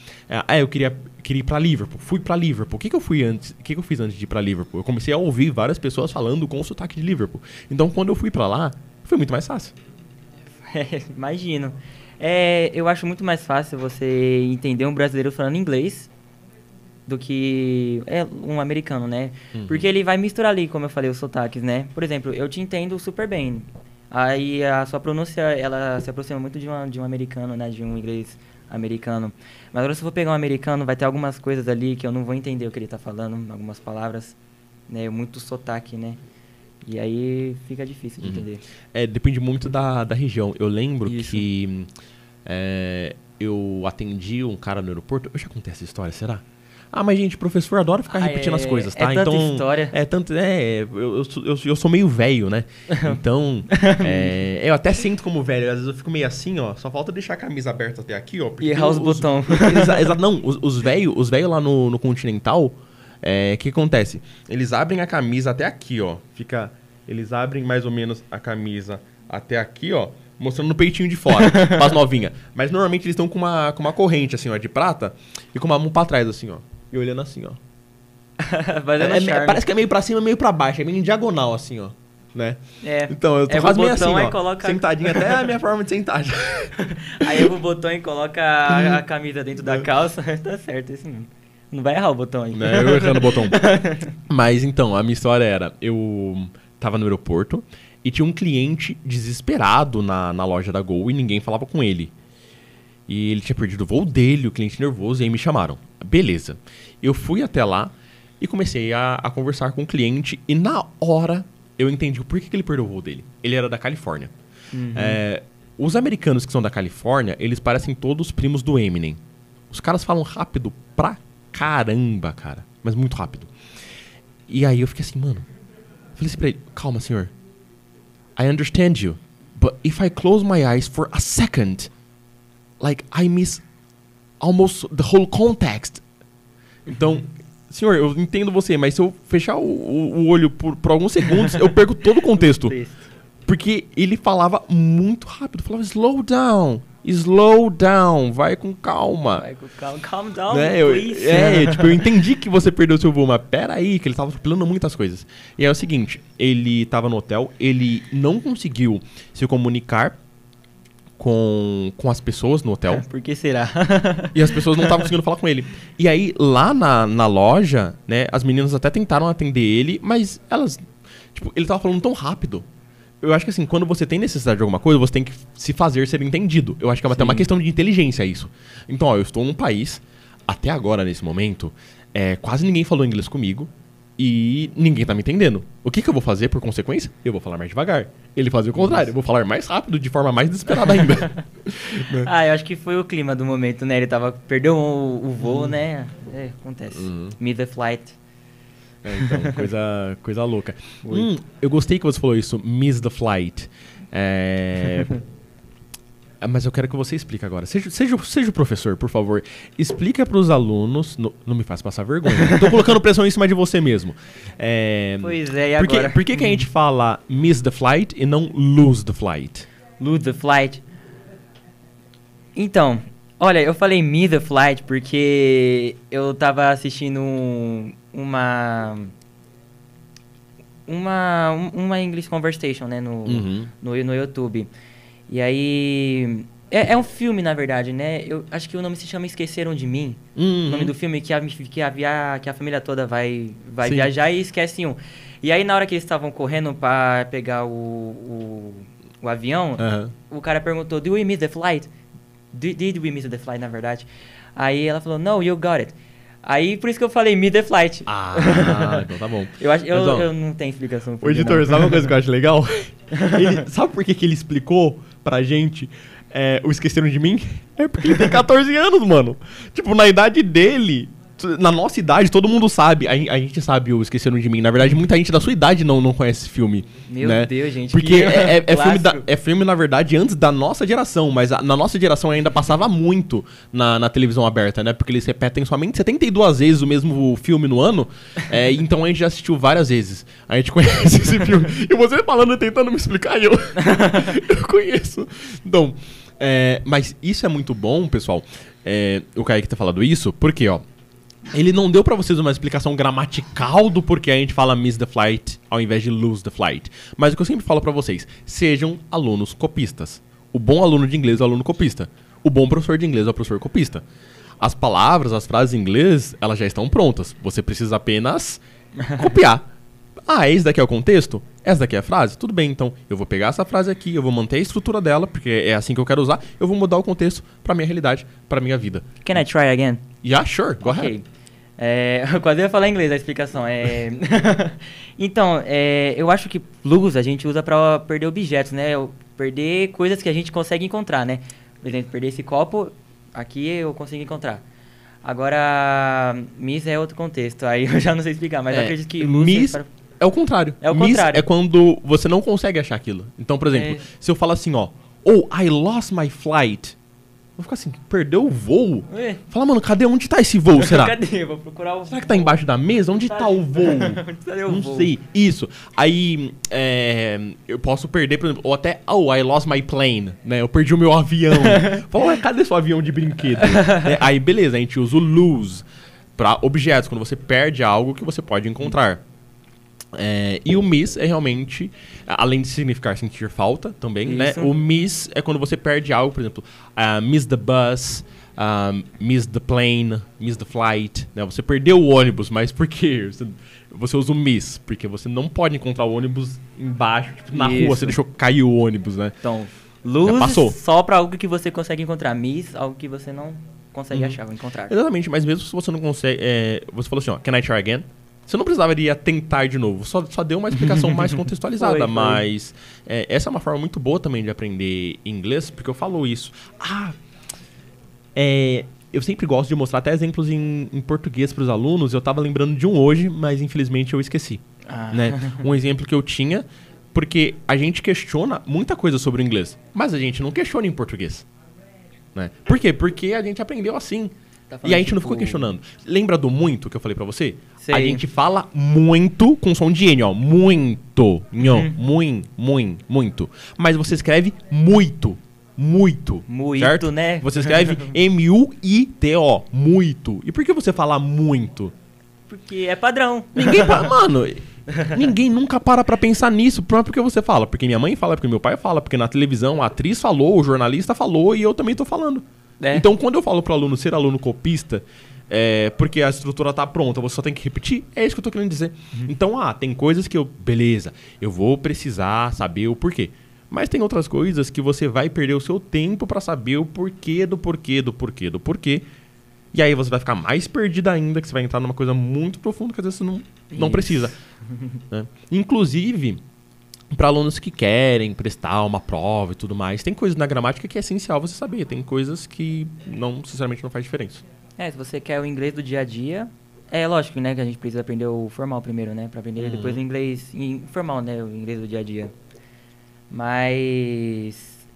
Eu queria ir para Liverpool, fui para Liverpool. O que eu fiz antes de ir para Liverpool? Eu comecei a ouvir várias pessoas falando com o sotaque de Liverpool. Então, quando eu fui para lá, foi muito mais fácil. Imagino. Eu acho muito mais fácil você entender um brasileiro falando inglês do que um americano, né? Porque ele vai misturar ali, como eu falei, os sotaques, né? Por exemplo, eu te entendo super bem. Aí a sua pronúncia, ela se aproxima muito de um americano, né? De um inglês americano. Mas agora se eu for pegar um americano, vai ter algumas coisas ali que eu não vou entender o que ele tá falando, algumas palavras, né? Muito sotaque, né? E aí fica difícil de entender. Depende muito da região. Eu lembro Isso. que eu atendi um cara no aeroporto. Eu já contei essa história, será? Ah, mas gente, professor adora ficar repetindo as coisas, tá? É tanta história. Eu sou meio velho, né? Então, eu até sinto como velho. Às vezes eu fico meio assim, ó. Só falta deixar a camisa aberta até aqui, ó. E errar os botões. Não, os velhos lá no Continental, o que acontece? Eles abrem a camisa até aqui, ó. Eles abrem mais ou menos a camisa até aqui, ó. Mostrando no peitinho de fora, as novinhas. Mas normalmente eles estão com uma corrente, assim, ó, de prata. E com uma mão pra trás, assim, ó. E olhando assim, ó. Parece que é meio pra cima, meio pra baixo. É meio em diagonal, assim, ó. Né? Então, eu tô quase meio assim, ó. Coloca... Sentadinho até a minha forma de sentar. Aí eu o botão e coloca a camisa dentro da calça. Tá certo, isso mesmo. Não vai errar o botão aí. Né? Eu errando o botão. Mas então, a minha história era... Eu tava no aeroporto e tinha um cliente desesperado na loja da Gol e ninguém falava com ele. E ele tinha perdido o voo dele, o cliente nervoso, e aí me chamaram. Beleza. Eu fui até lá e comecei a conversar com o cliente e na hora eu entendi o porquê que ele perdeu o voo dele. Ele era da Califórnia. Uhum. Os americanos que são da Califórnia, eles parecem todos primos do Eminem. Os caras falam rápido pra caramba, cara. Mas muito rápido. E aí eu fiquei assim, mano. Falei assim pra ele, calma, senhor. I understand you. But if I close my eyes for a second, like, I miss almost the whole context. Então, senhor, eu entendo você, mas se eu fechar o olho por alguns segundos, eu perco todo o contexto. Porque ele falava muito rápido. Falava, slow down, vai com calma. Calm down, né? please. Eu entendi que você perdeu seu voo, mas peraí, que ele tava atropelando muitas coisas. E é o seguinte, ele tava no hotel, ele não conseguiu se comunicar com as pessoas no hotel. Por que será? E as pessoas não estavam conseguindo falar com ele. E aí, lá na loja, né, as meninas até tentaram atender ele, mas elas... Tipo, ele tava falando tão rápido. Eu acho que assim, quando você tem necessidade de alguma coisa, você tem que se fazer ser entendido. Eu acho que é até uma questão de inteligência isso. Então, ó, eu estou num país, até agora, nesse momento, quase ninguém falou inglês comigo e ninguém tá me entendendo. O que eu vou fazer por consequência? Eu vou falar mais devagar. Ele fazia o contrário, eu vou falar mais rápido, de forma mais desesperada ainda. Eu acho que foi o clima do momento, né? Ele perdeu o voo, né? Acontece. Miss the flight. Então, coisa louca. Eu gostei que você falou isso, miss the flight. Mas eu quero que você explique agora. Seja o professor, por favor. Explica para os alunos... Não me faz passar vergonha. Tô colocando pressão em cima de você mesmo. Pois é, e agora? Por que a gente fala miss the flight e não lose the flight? Lose the flight? Então, olha, eu falei miss the flight porque eu tava assistindo uma English Conversation, né, no YouTube. E aí... É um filme, na verdade, né? Eu acho que o nome se chama Esqueceram de Mim. O nome do filme que a família toda vai viajar e esquece um. E aí, na hora que eles estavam correndo pra pegar o avião, o cara perguntou, do we miss the flight? Did we miss the flight, na verdade? Aí ela falou, no, you got it. Aí, por isso que eu falei miss the flight. Então tá bom. Eu não tenho explicação. O editor, sabe uma coisa que eu acho legal? Sabe por que ele explicou pra gente o Esqueceram de Mim? É porque ele tem 14 anos, mano. Tipo, na idade dele... Na nossa idade, todo mundo sabe. A gente sabe o Esqueceram de Mim. Na verdade, muita gente da sua idade não conhece esse filme. Meu né? Deus, gente. Porque é filme, na verdade, antes da nossa geração. Mas na nossa geração ainda passava muito na televisão aberta, né? Porque eles repetem somente 72 vezes o mesmo filme no ano. Então a gente já assistiu várias vezes. A gente conhece esse filme. E você falando e tentando me explicar, eu conheço. Então, mas isso é muito bom, pessoal. O Kaique tá falando isso, porque, ó... Ele não deu pra vocês uma explicação gramatical do porquê a gente fala miss the flight ao invés de lose the flight. Mas o que eu sempre falo pra vocês, sejam alunos copistas. O bom aluno de inglês é o aluno copista. O bom professor de inglês é o professor copista. As palavras, as frases em inglês, elas já estão prontas. Você precisa apenas copiar. Esse daqui é o contexto? essa daqui é a frase? Tudo bem, então eu vou pegar essa frase aqui, eu vou manter a estrutura dela, porque é assim que eu quero usar, eu vou mudar o contexto pra minha realidade, pra minha vida. Can I try again? Yeah, sure, go ahead. Eu quase ia falar em inglês a explicação. Então, eu acho que lose a gente usa pra perder objetos, né? Perder coisas que a gente consegue encontrar, né? Por exemplo, perder esse copo, aqui eu consigo encontrar. Agora, miss é outro contexto, aí eu já não sei explicar, mas eu acredito que lose... Miss é o contrário. É o miss contrário. é quando você não consegue achar aquilo. Então, por exemplo, se eu falar assim, ó, oh, I lost my flight... Vou ficar assim, perdeu o voo? Fala, mano, cadê? Onde tá esse voo, será? Cadê? Vou procurar o... Será que tá embaixo da mesa? Onde tá o voo? Não sei. Isso. Aí, eu posso perder, por exemplo, ou até, oh, I lost my plane, né? Eu perdi o meu avião. Fala, ué, cadê seu avião de brinquedo? Aí, beleza, a gente usa o lose pra objetos, quando você perde algo que você pode encontrar. E o miss é realmente, além de significar sentir falta também, né? O miss é quando você perde algo, por exemplo, miss the bus, miss the plane, miss the flight, né? Você perdeu o ônibus, mas por quê? Você usa o miss, porque você não pode encontrar o ônibus embaixo, tipo, na rua, você deixou cair o ônibus, né? Então, lose só pra algo que você consegue encontrar, miss, algo que você não consegue achar ou encontrar. Exatamente, mas mesmo se você não consegue, você falou assim, ó, can I try again? Você não precisaria tentar de novo, só deu uma explicação mais contextualizada, foi. Mas essa é uma forma muito boa também de aprender inglês, porque eu falo isso. Eu sempre gosto de mostrar até exemplos em português para os alunos, eu estava lembrando de um hoje, mas infelizmente eu esqueci. Né? Um exemplo que eu tinha, porque a gente questiona muita coisa sobre o inglês, mas a gente não questiona em português. Né? Por quê? Porque a gente aprendeu assim. E a gente não ficou questionando. Lembra do muito que eu falei pra você? Sei. A gente fala muito com som de N, ó. Muito. Muito. Mas você escreve muito. Muito, certo? Né? Você escreve M-U-I-T-O. Muito. E por que você fala muito? Porque é padrão. Mano, ninguém nunca para pra pensar nisso. Porque você fala. Porque minha mãe fala, porque meu pai fala. Porque na televisão a atriz falou, o jornalista falou e eu também tô falando. Então, quando eu falo pro aluno ser aluno copista, porque a estrutura tá pronta, você só tem que repetir, é isso que eu tô querendo dizer. Então, tem coisas que beleza, eu vou precisar saber o porquê. Mas tem outras coisas que você vai perder o seu tempo pra saber o porquê do porquê. E aí você vai ficar mais perdido ainda, que você vai entrar numa coisa muito profunda que às vezes você não precisa. Né? Inclusive... para alunos que querem prestar uma prova e tudo mais, tem coisas na gramática que é essencial você saber. Tem coisas que sinceramente não faz diferença. Se você quer o inglês do dia a dia, lógico, né, que a gente precisa aprender o formal primeiro, né, para aprender depois o inglês informal, né, o inglês do dia a dia. Mas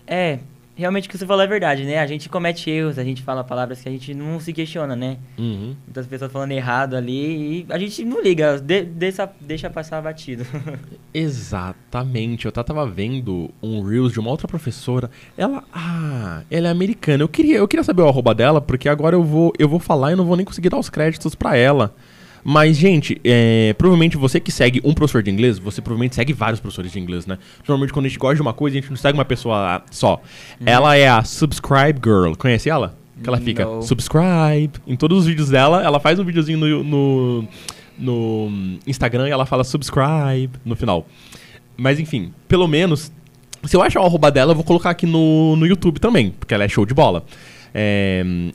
realmente o que você falou é verdade, né? A gente comete erros, a gente fala palavras que a gente não se questiona, né? Muitas pessoas falando errado ali e a gente não liga, deixa passar batido. Exatamente. Eu tava vendo um Reels de uma outra professora. Ela é americana. Eu queria saber o arroba dela, porque agora eu vou falar e não vou nem conseguir dar os créditos pra ela. Mas, gente, provavelmente você que segue um professor de inglês, você provavelmente segue vários professores de inglês, né? Normalmente quando a gente gosta de uma coisa, a gente não segue uma pessoa só. Ela é a Subscribe Girl. Conhece ela? Que ela fica, subscribe. Em todos os vídeos dela, ela faz um videozinho no Instagram e ela fala subscribe no final. Mas, enfim, pelo menos, se eu achar o arroba dela, eu vou colocar aqui no YouTube também, porque ela é show de bola.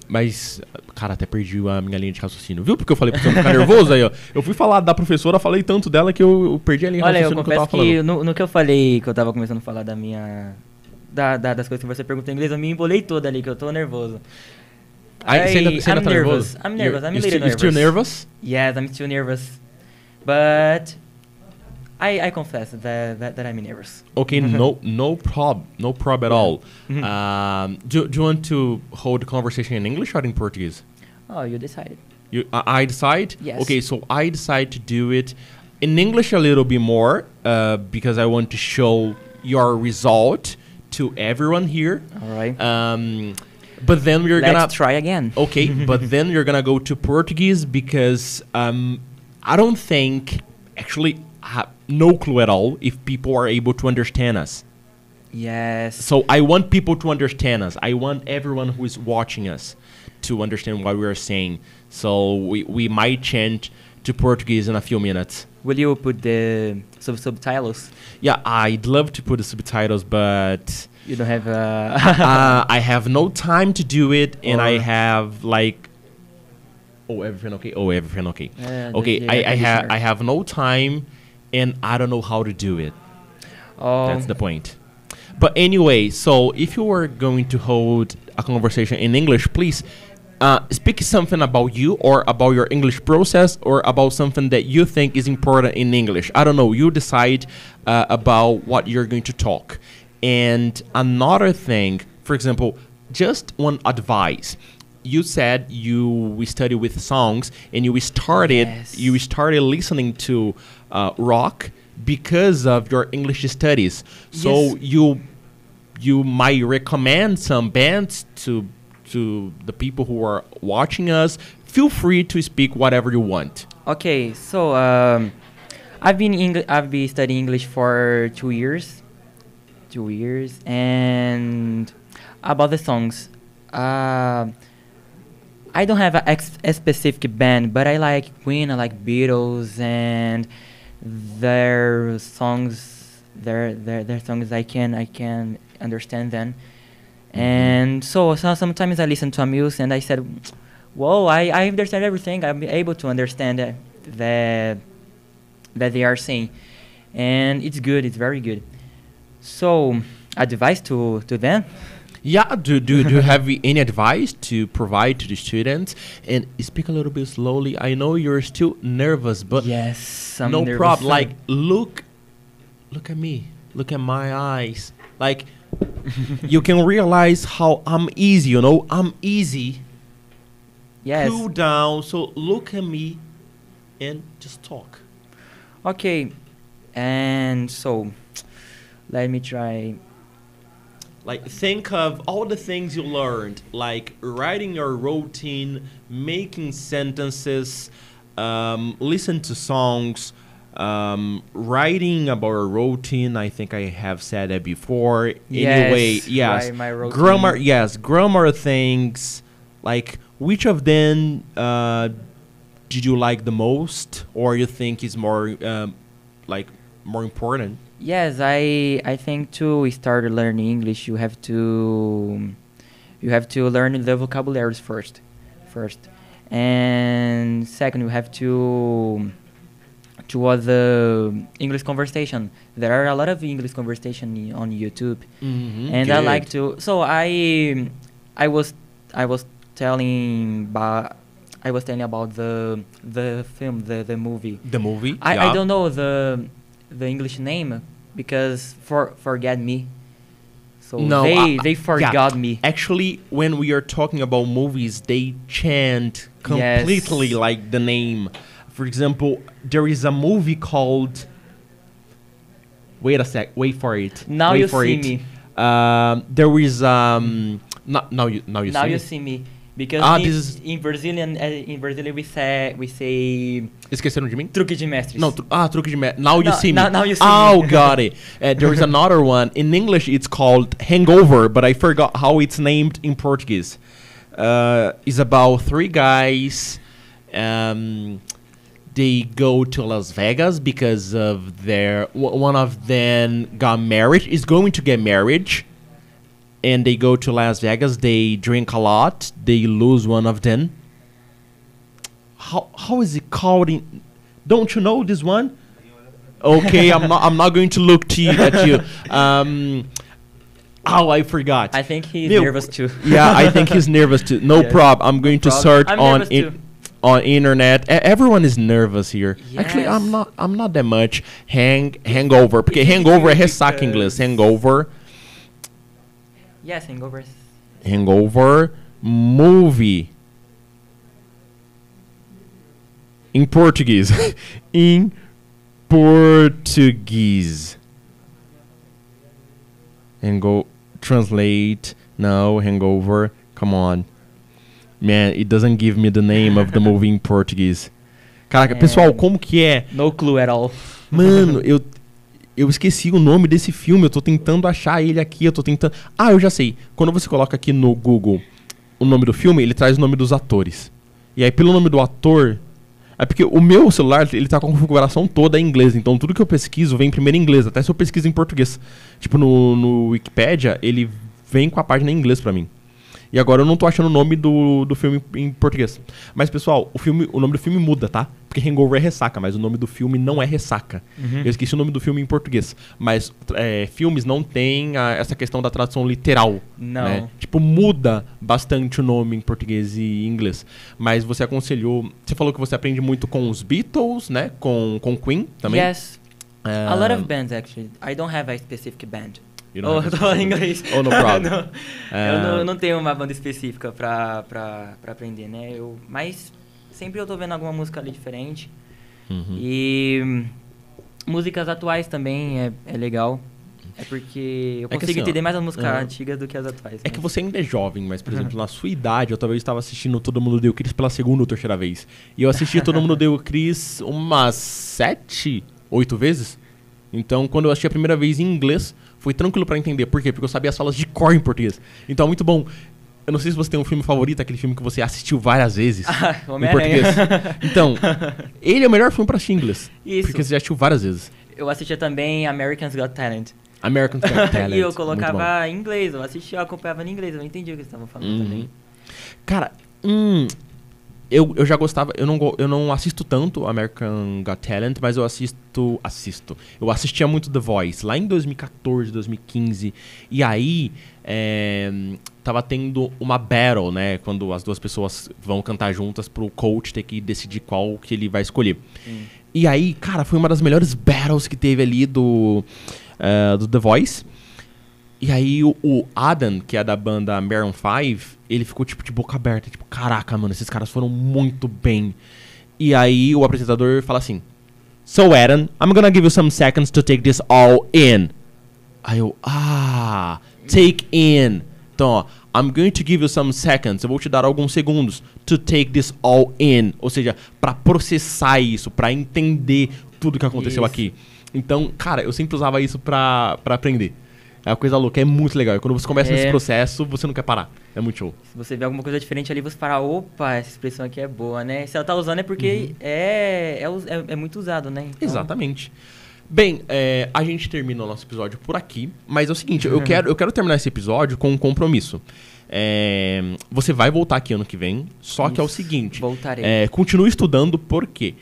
Mas, cara, até perdi a minha linha de raciocínio, viu? Porque eu falei pra você não ficar nervoso aí, ó. Eu fui falar da professora, falei tanto dela que eu perdi a linha de raciocínio que eu tava falando. Olha, eu confesso que no que eu falei, que eu tava começando a falar das coisas que você perguntou em inglês, eu me embolei toda ali, que eu tô nervoso. Você ainda tá nervoso? I'm nervous. I'm a little nervous. You're still nervous? Yes, I'm still nervous. But I confess that I'm nervous. Okay, no problem at all. Do you want to hold the conversation in English or in Portuguese? Oh, you decided. I decide? Yes. Okay, so I decide to do it in English a little bit more because I want to show your result to everyone here. All right. But then Let's try again. Okay, but then you're gonna go to Portuguese because I don't think, actually, I have no clue at all if people are able to understand us. Yes. So I want people to understand us. I want everyone who is watching us to understand what we are saying. So we might change to Portuguese in a few minutes. Will you put the subtitles? Yeah, I'd love to put the subtitles, but You don't have I have no time to do it, and I Or- have like, oh, everything okay? Oh, everything okay? the Okay, air conditioner. I have no time, and I don't know how to do it. Oh, That's the point. But anyway, so if you were going to hold a conversation in English, please speak something about you or about your English process or about something that you think is important in English. I don't know. You decide about what you're going to talk. And another thing, for example, just one advice. You said you study with songs and you started Yes. listening to rock because of your English studies. So Yes. you might recommend some bands to the people who are watching us. Feel free to speak whatever you want. Okay, so I've been studying English for 2 years. 2 years, and about the songs, I don't have a specific band, but I like Queen, I like Beatles, and their songs, their songs I can understand them. And so sometimes I listen to a music and I said, whoa, I understand everything. I'm able to understand that they are saying. And it's good, it's very good. So, advice to them? Yeah, do you have any advice to provide to the students? And speak a little bit slowly. I know you're still nervous, but Yes, I'm no nervous. problem. Like look at me. Look at my eyes. Like you can realize how I'm easy, you know? I'm easy. Yes. Cool down. So look at me and just talk. Okay, and so, let me try. Like think of all the things you learned, like writing your routine, making sentences, listen to songs, writing about a routine. I think I have said that before. Anyway, Yes, yes, write my routine. grammar. Yes, grammar things. Like which of them did you like the most, or you think is more like more important? Yes, I think to start learning English, you have to learn the vocabularies first, and second you have to have the English conversation. There are a lot of English conversation on YouTube, and I like to. So I was telling about the film, the movie. The movie. I don't know the English name because forget me. So No, they forgot me. Actually, when we are talking about movies, they chant completely Yes. like the name. For example, there is a movie called. Wait a sec. Wait for it. Now Wait you for see it. me. There is now you Now see you me? see me because This is- in Brazilian we say Esqueceram de mim? truque de mestres. No, truque de mestre. Now you No, see me. now you see Oh, me. got it. There is another one. In English, it's called Hangover, but I forgot how it's named in Portuguese. It's about three guys. They go to Las Vegas because of one of them got married, is going to get married. And they go to Las Vegas. They drink a lot. They lose one of them. How is it called? Don't you know this one? Okay, I'm not going to look at you. I forgot. I think he's Meu, nervous too. Yeah, I think he's nervous too. No Yes. problem. I'm going to problem. search I'm on nervous too. on internet. Everyone is nervous here. Actually, Yes. I'm not that much. Hangover. Porque It's hangover é easy ressaca em inglês. because- Hangover. Yes, hangovers. Hangover movie. Em português. Em português. Translate. No, hangover. Come on. Man, it doesn't give me the name of the movie in português. Caraca, pessoal, como que é? No clue at all. Mano, eu esqueci o nome desse filme, eu tô tentando achar ele aqui, eu já sei. Quando você coloca aqui no Google o nome do filme, ele traz o nome dos atores. E aí, pelo nome do ator, É porque o meu celular, ele tá com a configuração toda em inglês. Então tudo que eu pesquiso vem primeiro em inglês. Até se eu pesquiso em português. Tipo, no Wikipedia, ele vem com a página em inglês pra mim. E agora eu não tô achando o nome do filme em português. Mas, pessoal, o nome do filme muda, tá? Porque Hangover é Ressaca, mas o nome do filme não é Ressaca. Eu esqueci o nome do filme em português. Mas filmes não tem essa questão da tradução literal. Não. Né? Tipo, muda bastante o nome em português e inglês. Mas você aconselhou... Você falou que você aprende muito com os Beatles, né? Com Queen também. Yes. A lot of bands, actually. I don't have a specific band. Eu tô em inglês. Oh, no problem. Eu não tenho uma banda específica pra aprender, né? Mas sempre eu tô vendo alguma música ali diferente. E músicas atuais também é legal. É porque eu consigo entender mais as músicas antigas do que as atuais. É que você ainda é jovem, mas, por exemplo, na sua idade, eu talvez estava assistindo Todo Mundo Deu Chris pela segunda ou terceira vez. E eu assisti Todo Mundo Deu Chris umas 7, 8 vezes. Então, quando eu assisti a primeira vez em inglês, foi tranquilo pra entender. Por quê? Porque eu sabia as falas de cor em português. Então é muito bom. Eu não sei se você tem um filme favorito, aquele filme que você assistiu várias vezes em português. Então, ele é o melhor filme pra assistir em inglês. Isso. Porque você já assistiu várias vezes. Eu assistia também American's Got Talent. American's Got Talent. E eu colocava em inglês. Eu assistia, eu acompanhava em inglês. Eu não entendi o que eles estavam falando também. Cara, eu já gostava, eu não assisto tanto American Got Talent, mas eu eu assistia muito The Voice, lá em 2014, 2015, e aí tava tendo uma battle, né, quando as duas pessoas vão cantar juntas pro coach ter que decidir qual que ele vai escolher. E aí, cara, foi uma das melhores battles que teve ali do The Voice. E aí o Adam, que é da banda Maroon 5, ele ficou tipo de boca aberta, tipo, caraca, mano, esses caras foram muito bem. E aí o apresentador fala assim: So Adam, I'm gonna give you some seconds to take this all in. Aí eu, take in. Então, ó, I'm going to give you some seconds, eu vou te dar alguns segundos to take this all in. Ou seja, pra processar isso, pra entender tudo que aconteceu aqui. Então, cara, eu sempre usava isso pra aprender. É uma coisa louca, é muito legal. E quando você começa nesse processo, você não quer parar. É muito show. Se você vê alguma coisa diferente ali, você fala, opa, essa expressão aqui é boa, né? Se ela tá usando é porque é muito usado, né? Então... Exatamente. Bem, a gente termina o nosso episódio por aqui. Mas é o seguinte, eu quero terminar esse episódio com um compromisso. Você vai voltar aqui ano que vem, só que é o seguinte... Voltarei. Continue estudando, por quê?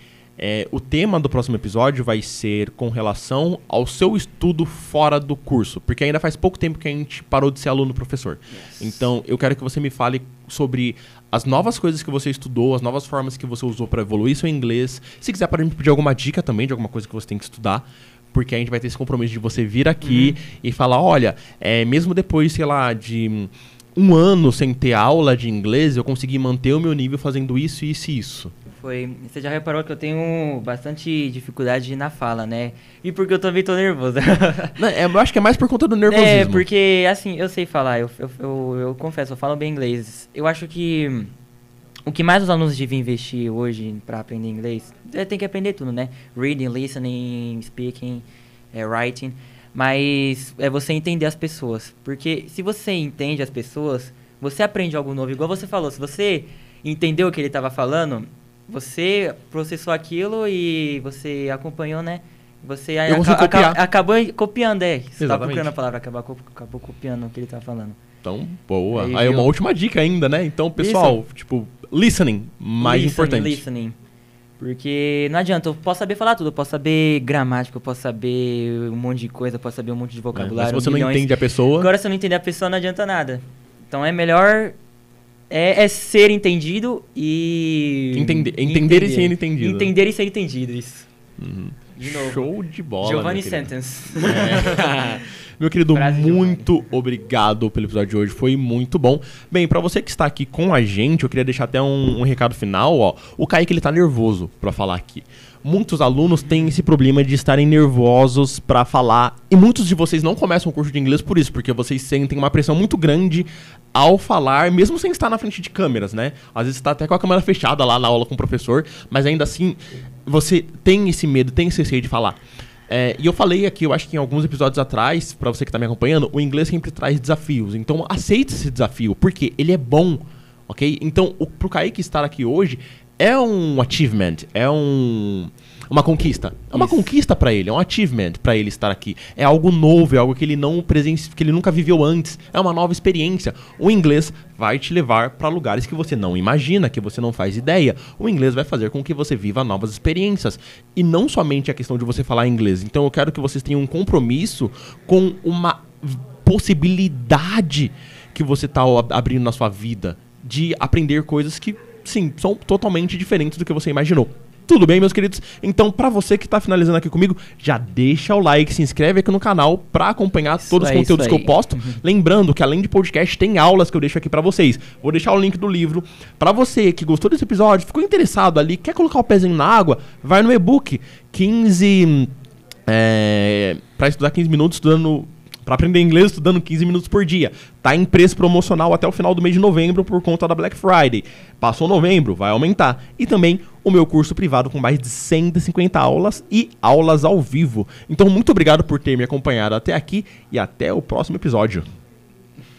O tema do próximo episódio vai ser com relação ao seu estudo fora do curso, porque ainda faz pouco tempo que a gente parou de ser aluno-professor. Então, eu quero que você me fale sobre as novas coisas que você estudou, as novas formas que você usou para evoluir seu inglês. Se quiser, pode me pedir alguma dica também de alguma coisa que você tem que estudar, porque a gente vai ter esse compromisso de você vir aqui e falar, olha, mesmo depois, sei lá, de um ano sem ter aula de inglês, eu consegui manter o meu nível fazendo isso, isso e isso. Você já reparou que eu tenho bastante dificuldade na fala, né? E porque eu também tô nervoso. Eu acho que é mais por conta do nervosismo. Porque, assim, eu sei falar, eu confesso, eu falo bem inglês. Eu acho que o que mais os alunos deviam investir hoje pra aprender inglês, tem que aprender tudo, né? Reading, listening, speaking, writing. Mas é você entender as pessoas. Porque se você entende as pessoas, você aprende algo novo. Igual você falou, se você entendeu o que ele tava falando... Você processou aquilo e você acompanhou, né? Você acabou copiando, Você tava procurando a palavra, acabou copiando o que ele tava falando. Então, boa. Aí uma última dica ainda, né? Então, pessoal, tipo, listening, importante. Listening. Porque não adianta, eu posso saber falar tudo, eu posso saber gramática, eu posso saber um monte de coisa, eu posso saber um monte de vocabulário. Mas se você não entende a pessoa... Agora, se eu não entender a pessoa, não adianta nada. Então, é melhor... ser entendido e... Entender e ser entendido. Entender e ser entendido, isso. De novo. Show de bola. Giovanni Sentence. Meu querido, muito obrigado pelo episódio de hoje, foi muito bom. Bem, pra você que está aqui com a gente, eu queria deixar até um recado final, ó. O Kaique, ele tá nervoso pra falar aqui. Muitos alunos têm esse problema de estarem nervosos pra falar, e muitos de vocês não começam o curso de inglês por isso, porque vocês sentem uma pressão muito grande ao falar, mesmo sem estar na frente de câmeras, né? Às vezes você tá até com a câmera fechada lá na aula com o professor, mas ainda assim, você tem esse medo, tem esse receio de falar. E eu falei aqui, eu acho que em alguns episódios atrás, pra você que tá me acompanhando, o inglês sempre traz desafios. Então, aceite esse desafio, porque ele é bom, ok? Então, pro Kaique estar aqui hoje é um achievement, é uma conquista. É uma conquista pra ele, é um achievement pra ele estar aqui. É algo novo, é algo que ele que ele nunca viveu antes. É uma nova experiência. O inglês vai te levar pra lugares que você não imagina, que você não faz ideia. O inglês vai fazer com que você viva novas experiências. E não somente a questão de você falar inglês. Então eu quero que vocês tenham um compromisso com uma possibilidade que você tá abrindo na sua vida de aprender coisas que, sim, são totalmente diferentes do que você imaginou. Tudo bem, meus queridos? Então, pra você que tá finalizando aqui comigo, já deixa o like, se inscreve aqui no canal pra acompanhar todos os conteúdos que eu posto. Lembrando que além de podcast, tem aulas que eu deixo aqui pra vocês. Vou deixar o link do livro. Pra você que gostou desse episódio, ficou interessado ali, quer colocar o pezinho na água, vai no e-book 15... pra estudar 15 minutos estudando... Pra aprender inglês, estudando 15 minutos por dia. Tá em preço promocional até o final do mês de novembro por conta da Black Friday. Passou novembro, vai aumentar. E também o meu curso privado com mais de 150 aulas e aulas ao vivo. Então, muito obrigado por ter me acompanhado até aqui e até o próximo episódio.